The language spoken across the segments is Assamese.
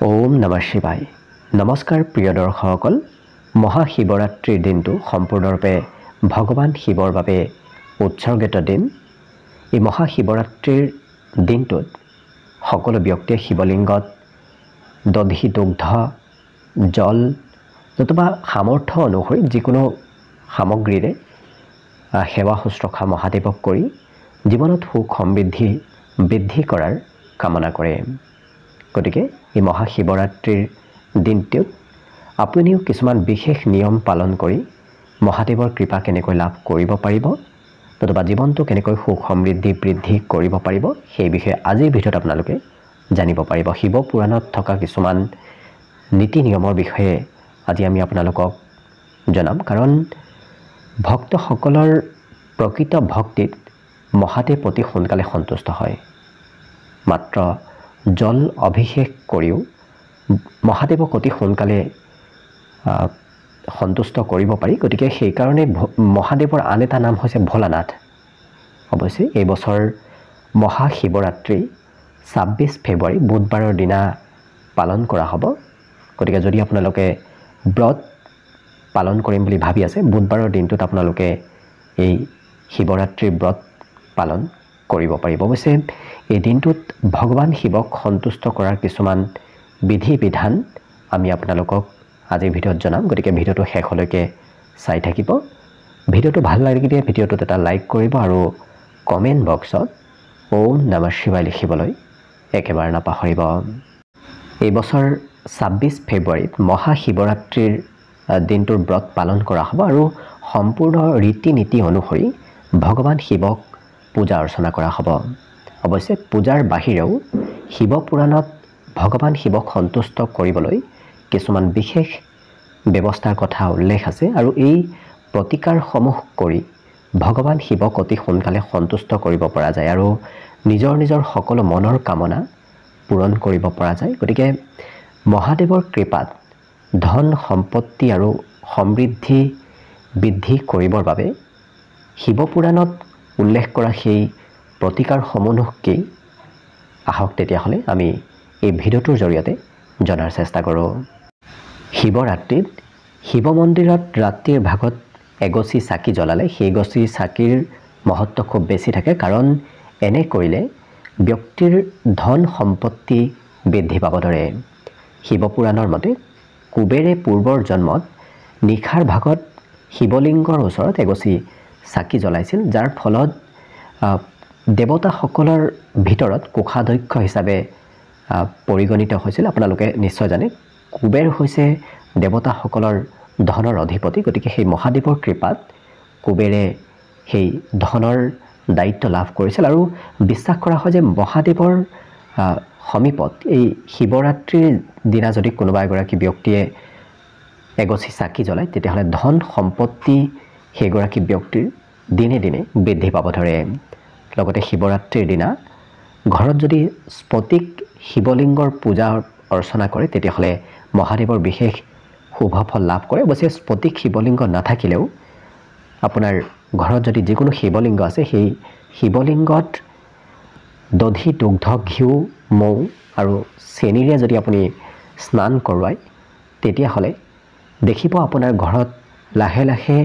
ওম নমঃ শিৱায়। নমস্কাৰ প্ৰিয় দৰ্শকসকল, মহাশিৱৰাত্ৰিৰ দিনটো সম্পূৰ্ণৰূপে ভগৱান শিৱৰ বাবে উৎসৰ্গিত দিন। এই মহাশিৱৰাত্ৰিৰ দিনটোত সকলো ব্যক্তিয়ে শিৱলিংগত দধি দুগ্ধ জল নতুবা সামৰ্থ্য অনুসৰি যিকোনো সামগ্ৰীৰে সেৱা শুশ্ৰূষা মহাদেৱক কৰি জীৱনত সুখ সমৃদ্ধি বৃদ্ধি কৰাৰ কামনা কৰে। গতিকে এই মহাশিৱৰাত্ৰিৰ দিনটোত আপুনিও কিছুমান বিশেষ নিয়ম পালন কৰি মহাদেৱৰ কৃপা কেনেকৈ লাভ কৰিব পাৰিব নতুবা জীৱনটো কেনেকৈ সুখ সমৃদ্ধি বৃদ্ধি কৰিব পাৰিব সেই বিষয়ে আজিৰ ভিডিঅ'ত আপোনালোকে জানিব পাৰিব। শিৱ পুৰাণত থকা কিছুমান নীতি নিয়মৰ বিষয়ে আজি আমি আপোনালোকক জনাম, কাৰণ ভক্তসকলৰ প্ৰকৃত ভক্তিত মহাদেৱ অতি সোনকালে সন্তুষ্ট হয়। মাত্ৰ জল অভিষেক কৰিও মহাদেৱক অতি সোনকালে সন্তুষ্ট কৰিব পাৰি। গতিকে সেইকাৰণে মহাদেৱৰ আন এটা নাম হৈছে ভোলানাথ। অৱশ্যে এই বছৰ মহাশিৱৰাত্ৰি ২৬ ফেব্ৰুৱাৰী বুধবাৰৰ দিনা পালন কৰা হ'ব। গতিকে যদি আপোনালোকে ব্ৰত পালন কৰিম বুলি ভাবি আছে, বুধবাৰৰ দিনটোত আপোনালোকে এই শিৱৰাত্ৰিৰ ব্ৰত পালন কৰিব পাৰিব। অৱশ্যে এই দিনটোত ভগৱান শিৱক সন্তুষ্ট কৰাৰ কিছুমান বিধি বিধান আমি আপোনালোকক আজিৰ ভিডিঅ'ত জনাম। গতিকে ভিডিঅ'টো শেষলৈকে চাই থাকিব। ভিডিঅ'টো ভাল লাগিলে ভিডিঅ'টোত এটা লাইক কৰিব আৰু কমেণ্ট বক্সত ওম নমঃ শিৱায় লিখিবলৈ একেবাৰে নাপাহৰিব। এই বছৰ ২৬ ফেব্ৰুৱাৰীত মহাশিৱৰাত্ৰিৰ দিনটোৰ ব্ৰত পালন কৰা হ'ব আৰু সম্পূৰ্ণ ৰীতি নীতি অনুসৰি ভগৱান শিৱক পূজা অৰ্চনা কৰা হ'ব। অৱশ্যে পূজাৰ বাহিৰেও শিৱ পুৰাণত ভগৱান শিৱক সন্তুষ্ট কৰিবলৈ কিছুমান বিশেষ ব্যৱস্থাৰ কথা উল্লেখ আছে আৰু এই প্ৰতিকাৰসমূহ কৰি ভগৱান শিৱক অতি সোনকালে সন্তুষ্ট কৰিব পৰা যায় আৰু নিজৰ নিজৰ সকলো মনৰ কামনা পূৰণ কৰিব পৰা যায়। গতিকে মহাদেৱৰ কৃপাত ধন সম্পত্তি আৰু সমৃদ্ধি বৃদ্ধি কৰিবৰ বাবে শিৱ পুৰাণত উল্লেখ কৰা সেই প্ৰতিকাৰসমূহ কি, আহক তেতিয়াহ'লে আমি এই ভিডিঅ'টোৰ জৰিয়তে জনাৰ চেষ্টা কৰোঁ। শিৱৰাত্ৰিত শিৱ মন্দিৰত ৰাতিৰ ভাগত এগছি চাকি জ্বলালে সেই গছি চাকিৰ মহত্ব খুব বেছি থাকে, কাৰণ এনে কৰিলে ব্যক্তিৰ ধন সম্পত্তি বৃদ্ধি পাব ধৰে। শিৱ পুৰাণৰ মতে কুবেৰে পূৰ্বৰ জন্মত নিশাৰ ভাগত শিৱলিংগৰ ওচৰত এগছি চাকি জ্বলাইছিল, যাৰ ফলত দেৱতাসকলৰ ভিতৰত কোষাধ্যক্ষ হিচাপে পৰিগণিত হৈছিল। আপোনালোকে নিশ্চয় জানে কুবেৰ হৈছে দেৱতাসকলৰ ধনৰ অধিপতি। গতিকে সেই মহাদেৱৰ কৃপাত কুবেৰে সেই ধনৰ দায়িত্ব লাভ কৰিছিল আৰু বিশ্বাস কৰা হয় যে মহাদেৱৰ সমীপত এই শিৱৰাত্ৰিৰ দিনা যদি কোনোবা এগৰাকী ব্যক্তিয়ে এগছি চাকি জ্বলায় তেতিয়াহ'লে ধন সম্পত্তি সেইগৰাকী ব্যক্তিৰ দিনে দিনে বৃদ্ধি পাব ধৰে। লগতে শিৱৰাত্ৰিৰ দিনা ঘৰত যদি স্ফটিক শিৱলিংগৰ পূজা অৰ্চনা কৰে তেতিয়াহ'লে মহাদেৱৰ বিশেষ শুভ ফল লাভ কৰে। অৱশ্যে স্ফটিক শিৱলিংগ নাথাকিলেও আপোনাৰ ঘৰত যদি যিকোনো শিৱলিংগ আছে সেই শিৱলিংগত দধি দুগ্ধ ঘিউ মৌ আৰু চেনিৰে যদি আপুনি স্নান কৰোৱায় তেতিয়াহ'লে দেখিব আপোনাৰ ঘৰত লাহে লাহে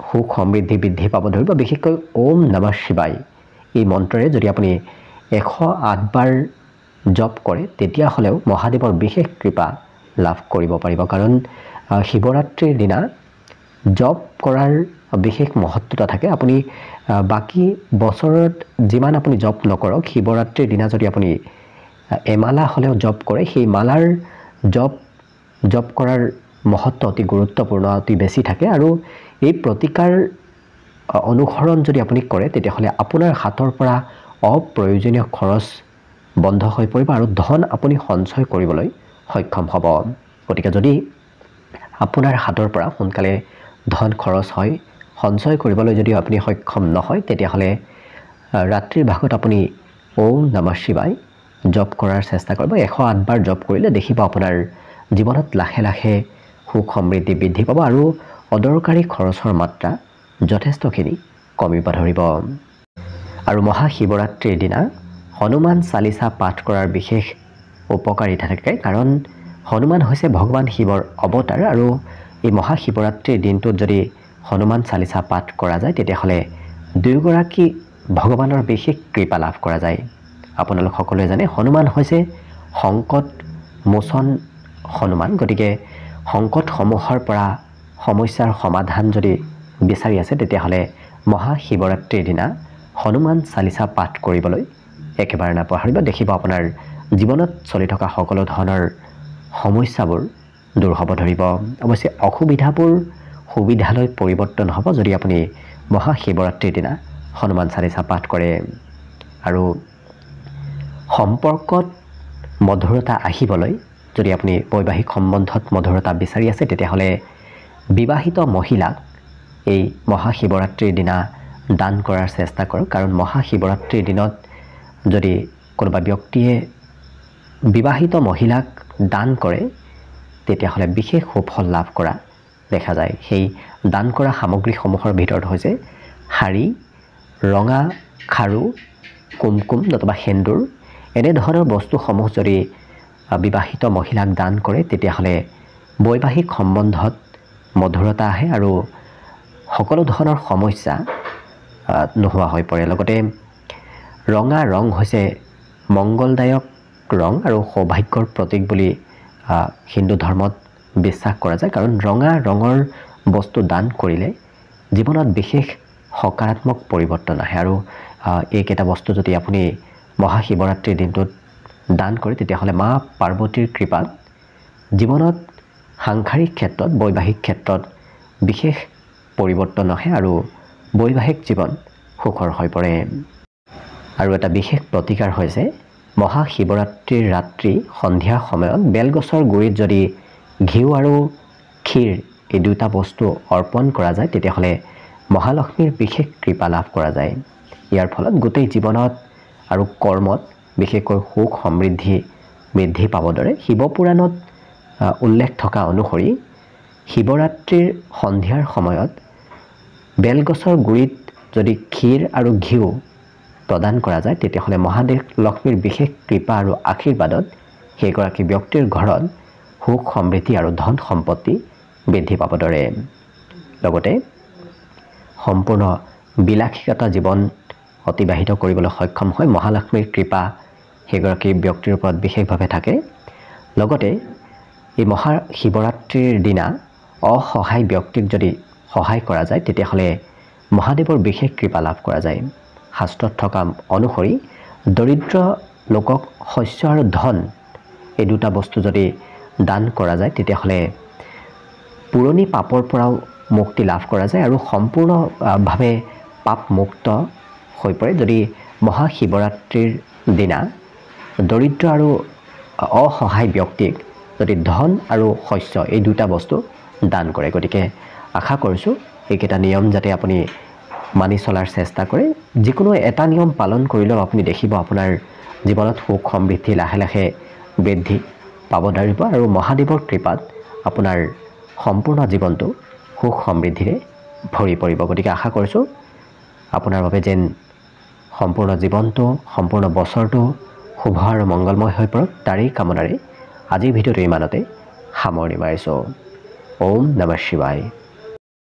সুখ সমৃদ্ধি বৃদ্ধি পাব ধৰিব। বিশেষকৈ ওম নমঃ শিৱায় এই মন্ত্ৰৰে যদি আপুনি ১০৮ বাৰ জপ কৰে তেতিয়াহ'লেও মহাদেৱৰ বিশেষ কৃপা লাভ কৰিব পাৰিব, কাৰণ শিৱৰাত্ৰিৰ দিনা জপ কৰাৰ বিশেষ মহত্বতা থাকে। আপুনি বাকী বছৰত যিমান আপুনি জপ নকৰক, শিৱৰাত্ৰিৰ দিনা যদি আপুনি এমালা হ'লেও জপ কৰে সেই মালাৰ জপ কৰাৰ মহত্ব অতি গুৰুত্বপূৰ্ণ, অতি বেছি থাকে। আৰু এই প্ৰতিকাৰ অনুসৰণ যদি আপুনি কৰে তেতিয়াহ'লে আপোনাৰ হাতৰ পৰা অপ্ৰয়োজনীয় খৰচ বন্ধ হৈ পৰিব আৰু ধন আপুনি সঞ্চয় কৰিবলৈ সক্ষম হ'ব। গতিকে যদি আপোনাৰ হাতৰ পৰা সোনকালে ধন খৰচ হয়, সঞ্চয় কৰিবলৈ যদি আপুনি সক্ষম নহয় তেতিয়াহ'লে ৰাত্ৰিৰ ভাগত আপুনি ওম নমঃ শিৱায় জপ কৰাৰ চেষ্টা কৰিব। ১০৮ বাৰ জপ কৰিলে দেখিব আপোনাৰ জীৱনত লাহে লাহে সুখ সমৃদ্ধি বৃদ্ধি পাব আৰু অদৰকাৰী খৰচৰ মাত্ৰা যথেষ্টখিনি কমিব ধৰিব। আৰু মহাশিৱৰাত্ৰিৰ দিনা হনুমান চালিচা পাঠ কৰাৰ বিশেষ উপকাৰিতা থাকে কাৰণ হনুমান হৈছে ভগৱান শিৱৰ অৱতাৰ আৰু এই মহাশিৱৰাত্ৰিৰ দিনটোত যদি হনুমান চালিচা পাঠ কৰা যায় তেতিয়াহ'লে দুয়োগৰাকী ভগৱানৰ বিশেষ কৃপা লাভ কৰা যায়। আপোনালোক সকলোৱে জানে হনুমান হৈছে সংকট মোচন হনুমান, গতিকে সংকটসমূহৰ পৰা সমস্যাৰ সমাধান যদি বিচাৰি আছে তেতিয়াহ'লে মহাশিৱৰাত্ৰিৰ দিনা হনুমান চালিচা পাঠ কৰিবলৈ একেবাৰে নাপাহৰিব। দেখিব আপোনাৰ জীৱনত চলি থকা সকলো ধৰণৰ সমস্যাবোৰ দূৰ হ'ব ধৰিব। অৱশ্যে অসুবিধাবোৰ সুবিধালৈ পৰিৱৰ্তন হ'ব যদি আপুনি মহাশিৱৰাত্ৰিৰ দিনা হনুমান চালিচা পাঠ কৰে। আৰু সম্পৰ্কত মধুৰতা আহিবলৈ যদি আপুনি বৈবাহিক সম্বন্ধত মধুৰতা বিচাৰি আছে তেতিয়াহ'লে বিবাহিত মহিলাক এই মহাশিৱৰাত্ৰিৰ দিনা দান কৰাৰ চেষ্টা কৰক, কাৰণ মহাশিৱৰাত্ৰিৰ দিনত যদি কোনোবা ব্যক্তিয়ে বিবাহিত মহিলাক দান কৰে তেতিয়াহ'লে বিশেষ সুফল লাভ কৰা দেখা যায়। সেই দান কৰা সামগ্ৰীসমূহৰ ভিতৰত হৈছে শাৰী, ৰঙা খাৰু, কুমকুম নতুবা সেন্দুৰ, এনেধৰণৰ বস্তুসমূহ যদি বিবাহিত মহিলাক দান কৰে তেতিয়াহ'লে বৈবাহিক সম্বন্ধত মধুৰতা আহে আৰু সকলো ধৰণৰ সমস্যা নোহোৱা হৈ পৰে। লগতে ৰঙা ৰং হৈছে মংগলদায়ক ৰং আৰু সৌভাগ্যৰ প্ৰতীক বুলি হিন্দু ধৰ্মত বিশ্বাস কৰা যায়, কাৰণ ৰঙা ৰঙৰ বস্তু দান কৰিলে জীৱনত বিশেষ সকাৰাত্মক পৰিৱৰ্তন আহে। আৰু এইকেইটা বস্তু যদি আপুনি মহাশিৱৰাত্ৰিৰ দিনটোত দান কৰে তেতিয়াহ'লে মা পাৰ্বতীৰ কৃপাত জীৱনত সাংসাৰিক ক্ষেত্ৰত বৈবাহিক ক্ষেত্ৰত বিশেষ পৰিৱৰ্তন আহে আৰু বৈবাহিক জীৱন সুখৰ হৈ পৰে। আৰু এটা বিশেষ প্ৰতিকাৰ হৈছে মহাশিৱৰাত্ৰিৰ ৰাত্ৰি সন্ধিয়া সময়ত বেলগছৰ গুৰিত যদি ঘিউ আৰু ক্ষীৰ এই দুটা বস্তু অৰ্পণ কৰা যায় তেতিয়াহ'লে মহালক্ষ্মীৰ বিশেষ কৃপা লাভ কৰা যায়। ইয়াৰ ফলত গোটেই জীৱনত আৰু কৰ্মত বিশেষকৈ সুখ সমৃদ্ধি বৃদ্ধি পাবৰ দৰে শিৱপুৰাণত উল্লেখ থকা অনুসৰি শিৱৰাত্ৰিৰ সন্ধিয়াৰ সময়ত বেলগছৰ গুৰিত যদি ক্ষীৰ আৰু ঘিউ প্ৰদান কৰা যায় তেতিয়াহ'লে মহাদেৱ লক্ষ্মীৰ বিশেষ কৃপা আৰু আশীৰ্বাদত সেইগৰাকী ব্যক্তিৰ ঘৰত সুখ সমৃদ্ধি আৰু ধন সম্পত্তি বৃদ্ধি পাব ধৰে। লগতে সম্পূৰ্ণ বিলাসিতা জীৱন অতিবাহিত কৰিবলৈ সক্ষম হয় মহালক্ষ্মীৰ কৃপা সেইগৰাকী ব্যক্তিৰ ওপৰত বিশেষভাৱে থাকে। লগতে এই মহাশিৱৰাত্ৰিৰ দিনা অসহায় ব্যক্তিক যদি সহায় কৰা যায় তেতিয়াহ'লে মহাদেৱৰ বিশেষ কৃপা লাভ কৰা যায়। শাস্ত্ৰত থকা অনুসৰি দৰিদ্ৰ লোকক শস্য আৰু ধন এই দুটা বস্তু যদি দান কৰা যায় তেতিয়াহ'লে পুৰণি পাপৰ পৰাও মুক্তি লাভ কৰা যায় আৰু সম্পূৰ্ণভাৱে পাপ মুক্ত হৈ পৰে যদি মহাশিৱৰাত্ৰিৰ দিনা দৰিদ্ৰ আৰু অসহায় ব্যক্তিক যদি ধন আৰু শস্য এই দুটা বস্তু দান কৰে। গতিকে আশা কৰিছোঁ এইকেইটা নিয়ম যাতে আপুনি মানি চলাৰ চেষ্টা কৰে। যিকোনো এটা নিয়ম পালন কৰিলেও আপুনি দেখিব আপোনাৰ জীৱনত সুখ সমৃদ্ধি লাহে লাহে বৃদ্ধি পাব ধৰিব আৰু মহাদেৱৰ কৃপাত আপোনাৰ সম্পূৰ্ণ জীৱনটো সুখ সমৃদ্ধিৰে ভৰি পৰিব। গতিকে আশা কৰিছোঁ আপোনাৰ বাবে যেন সম্পূৰ্ণ জীৱনটো সম্পূৰ্ণ বছৰটো শুভ আৰু মংগলময় হৈ পৰক তাৰেই কামনাৰে আজিৰ ভিডিঅ'টো ইমানতে সামৰণি মাৰিছোঁ। ওম নমঃ শিৱায়।